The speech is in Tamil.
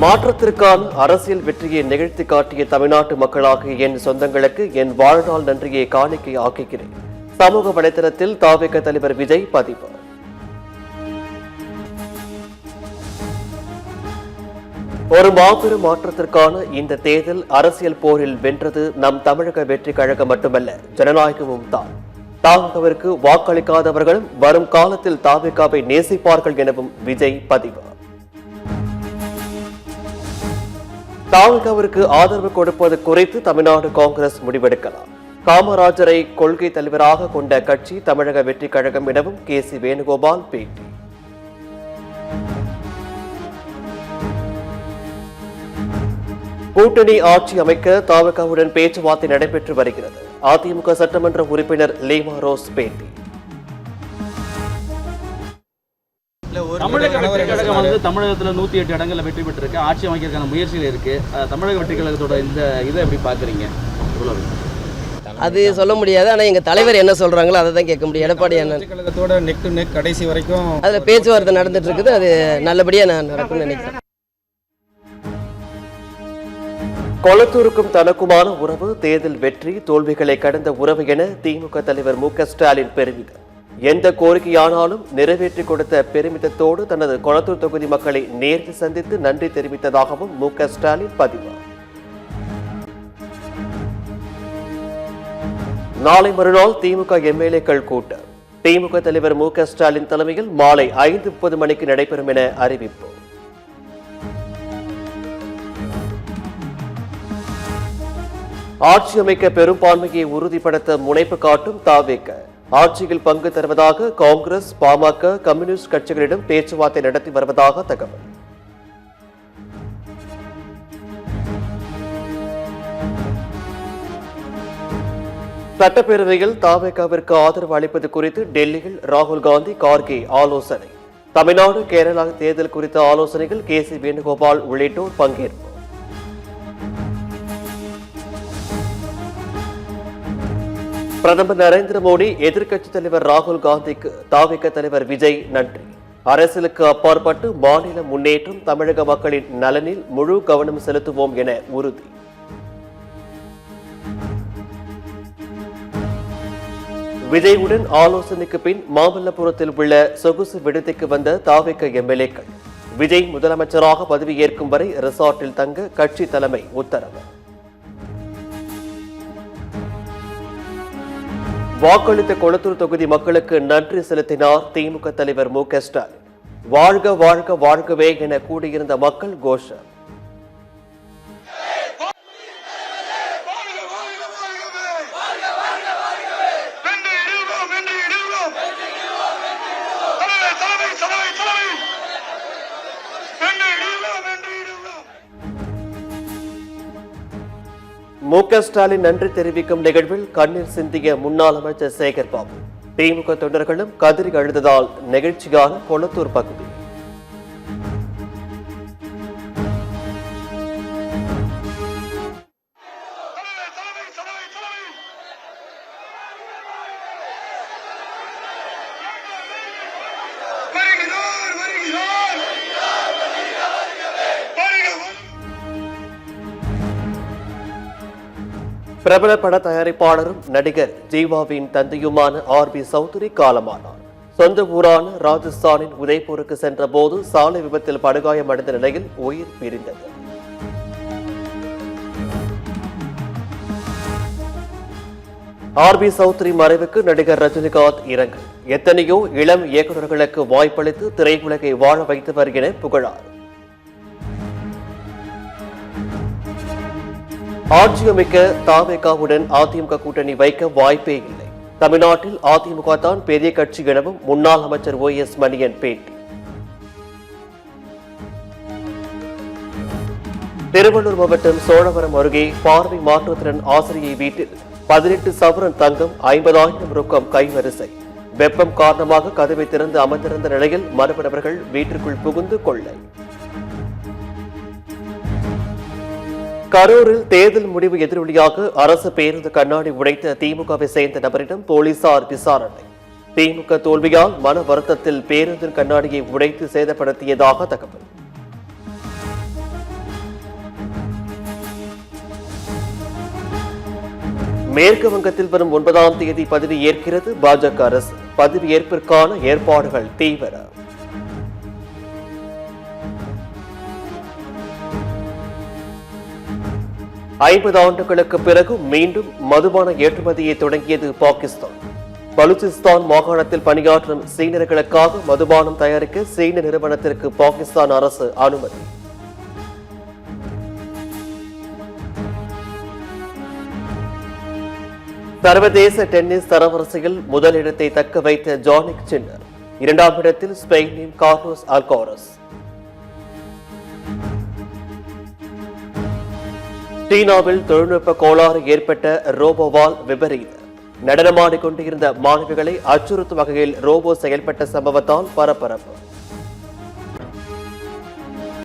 மாற்றத்திற்கான அரசியல் வெற்றியை நிகழ்த்தி காட்டிய தமிழ்நாட்டு மக்களாகிய என் சொந்தங்களுக்கு என் வாழ்நாள் நன்றியை காணிக்கை ஆக்குகிறேன். சமூக வலைதளத்தில் தாவேக தலைவர் விஜய் பதிவு. ஒரு மாபெரும் மாற்றத்திற்கான இந்த தேர்தல் அரசியல் போரில் வென்றது நம் தமிழக வெற்றி கழகம் மட்டுமல்ல, ஜனநாயகமும் தான். தாவேகாவிற்கு வாக்களிக்காதவர்களும் வரும் காலத்தில் தாவேகாவை நேசிப்பார்கள் எனவும் விஜய் பதிவு. தாவேகாவிற்கு ஆதரவு கொடுப்பது குறித்து தமிழ்நாடு காங்கிரஸ் முடிவெடுக்கலாம். காமராஜரை கொள்கை தலைவராக கொண்ட கட்சி தமிழக வெற்றி கழகம் எனவும் கே.சி. வேணுகோபால் பேட்டி. கூட்டணி ஆட்சி அமைக்க தாவேகாவுடன் பேச்சுவார்த்தை நடைபெற்று வருகிறது. அதிமுக சட்டமன்ற உறுப்பினர் லீமா ரோஸ் பேட்டி. தமிழக வெற்றி கழகம் வந்து தமிழகத்தில் 108 இடங்களில் வெற்றி பெற்றிருக்கு. ஆட்சி அமைக்கிறதுக்கான முயற்சியில் இருக்கு. தமிழக வெற்றி கழகத்தோட இந்த இதை எப்படி பார்க்குறீங்க? அது சொல்ல முடியாது. ஆனால் எங்கள் தலைவர் என்ன சொல்கிறாங்களோ அதை தான் கேட்க முடியும். எடப்பாடி என்ன கழகத்தோட நெக் டு நெக் கடைசி வரைக்கும் அதில் பேச்சுவார்த்தை நடந்துட்டு இருக்குது. அது நல்லபடியாக நான் நடக்கும்னு நினைக்கிறேன். கொளத்தூருக்கும் தனக்குமான உறவு தேர்தல் வெற்றி தோல்விகளை கடந்த உறவு என திமுக தலைவர் மு.க.ஸ்டாலின் பெருமிதம். எந்த கோரிக்கையானாலும் நிறைவேற்றி கொடுத்த பெருமிதத்தோடு தனது கொளத்தூர் தொகுதி மக்களை நேரில் சந்தித்து நன்றி தெரிவித்ததாகவும் மு.க.ஸ்டாலின் பதிவு. நாளை மறுநாள் திமுக எம்எல்ஏக்கள் கூட்டம். திமுக தலைவர் மு.க.ஸ்டாலின் தலைமையில் மாலை 5:30 மணிக்கு நடைபெறும் என அறிவிப்பு. ஆட்சி அமைக்க பெரும்பான்மையை உறுதிப்படுத்த முனைப்பு காட்டும் தாவேக. ஆட்சியில் பங்கு தருவதாக காங்கிரஸ், பாமக, கம்யூனிஸ்ட் கட்சிகளிடம் பேச்சுவார்த்தை நடத்தி வருவதாக தகவல். சட்டப்பேரவையில் தாவேகாவிற்கு ஆதரவு அளிப்பது குறித்து டெல்லியில் ராகுல் காந்தி, கார்கே ஆலோசனை. தமிழ்நாடு, கேரளா தேர்தல் குறித்த ஆலோசனைகள் கே.சி. வேணுகோபால் உள்ளிட்டோர் பங்கேற்பு. பிரதமர் நரேந்திர மோடி, எதிர்க்கட்சித் தலைவர் ராகுல் காந்திக்கு தாவேக தலைவர் விஜய் நன்றி. அரசியலுக்கு அப்பாற்பட்டு மாநில முன்னேற்றம், தமிழக மக்களின் நலனில் முழு கவனம் செலுத்துவோம் என உறுதி. விஜயுடன் ஆலோசனைக்கு பின் மாமல்லபுரத்தில் உள்ள சொகுசு விடுதிக்கு வந்த தாவேக எம்எல்ஏக்கள். விஜய் முதலமைச்சராக பதவியேற்கும் வரை ரிசார்ட்டில் தங்க கட்சி தலைமை உத்தரவு. வாக்களித்த கொளத்தூர் தொகுதி மக்களுக்கு நன்றி செலுத்தினார் திமுக தலைவர் மு.க.ஸ்டாலின். வாழ்க வாழ்க வாழ்கவே என கூடியிருந்த மக்கள் கோஷம். மு.க.ஸ்டாலின் நன்றி தெரிவிக்கும் நிகழ்வில் கண்ணீர் சிந்திய முன்னாள் அமைச்சர் சேகர் பாபு. திமுக தொண்டர்களும் கதறி அழுததால் நெகிழ்ச்சியான கொளத்தூர் பகுதி. பிரபல பட தயாரிப்பாளரும் நடிகர் ஜீவாவின் தந்தையுமான ஆர்.பி. சௌத்ரி காலமானார். சொந்த ஊரான ராஜஸ்தானின் உதய்பூருக்கு சென்ற போது சாலை விபத்தில் படுகாயமடைந்த நிலையில் உயிர் பிரிந்தது. ஆர்.பி. சௌத்ரி மறைவுக்கு நடிகர் ரஜினிகாந்த் இரங்கல். எத்தனையோ இளம் இயக்குநர்களுக்கு வாய்ப்பளித்து திரையுலகை வாழ வைத்தவர் என புகழார். ஆட்சி அமைக்க தாவேகாவுடன் அதிமுக கூட்டணி வைக்க வாய்ப்பே இல்லை. தமிழ்நாட்டில் அதிமுக தான் பெரிய கட்சி எனவும் முன்னாள் அமைச்சர் O.S. மணியன் பேட்டி. திருவள்ளூர் மாவட்டம் சோழவரம் அருகே பார்வை மாற்றுத்திறன் ஆசிரியை வீட்டில் 18 சவரன் தங்கம், 50,000 ரொக்கம் கைவரிசை. வெப்பம் காரணமாக கதவை திறந்து அமர்ந்திருந்த நிலையில் மர்ம நபர்கள் வீட்டிற்குள் புகுந்து கொள்ளை. கரூரில் தேர்தல் முடிவு எதிரொலியாக அரசு பேருந்து கண்ணாடி உடைத்த திமுகவை சேர்ந்த நபரிடம் போலீசார் விசாரணை. திமுக தோல்வியால் மன வருத்தத்தில் பேருந்தின் கண்ணாடியை உடைத்து சேதப்படுத்தியதாக தகவல். மேற்கு வங்கத்தில் வரும் 9ஆம் தேதி பதவி ஏற்கிறது பாஜக அரசு. பதவியேற்பிற்கான ஏற்பாடுகள் தீவிரம். ஐம்பது ஆண்டுகளுக்கு பிறகு மீண்டும் மதுபான ஏற்றுமதியை தொடங்கியது பாகிஸ்தான். பலூச்சிஸ்தான் மாகாணத்தில் பணியாற்றும் சீனர்களுக்காக மதுபானம் தயாரிக்க சீன நிறுவனத்திற்கு பாகிஸ்தான் அரசு அனுமதி. சர்வதேச டென்னிஸ் தரவரிசையில் முதலிடத்தை தக்க வைத்த ஜானிக் சின்னர். 2ஆம் இடத்தில் ஸ்பெயினின் கார்லோஸ் அல்காரஸ். சீனாவில் தொழில்நுட்ப கோளாறு ஏற்பட்ட ரோபோவால் விபரீதம். நடனமாடிக் கொண்டிருந்த மாணவிகளை அச்சுறுத்தும் வகையில் ரோபோ செயல்பட்ட சம்பவத்தால் பரபரப்பு.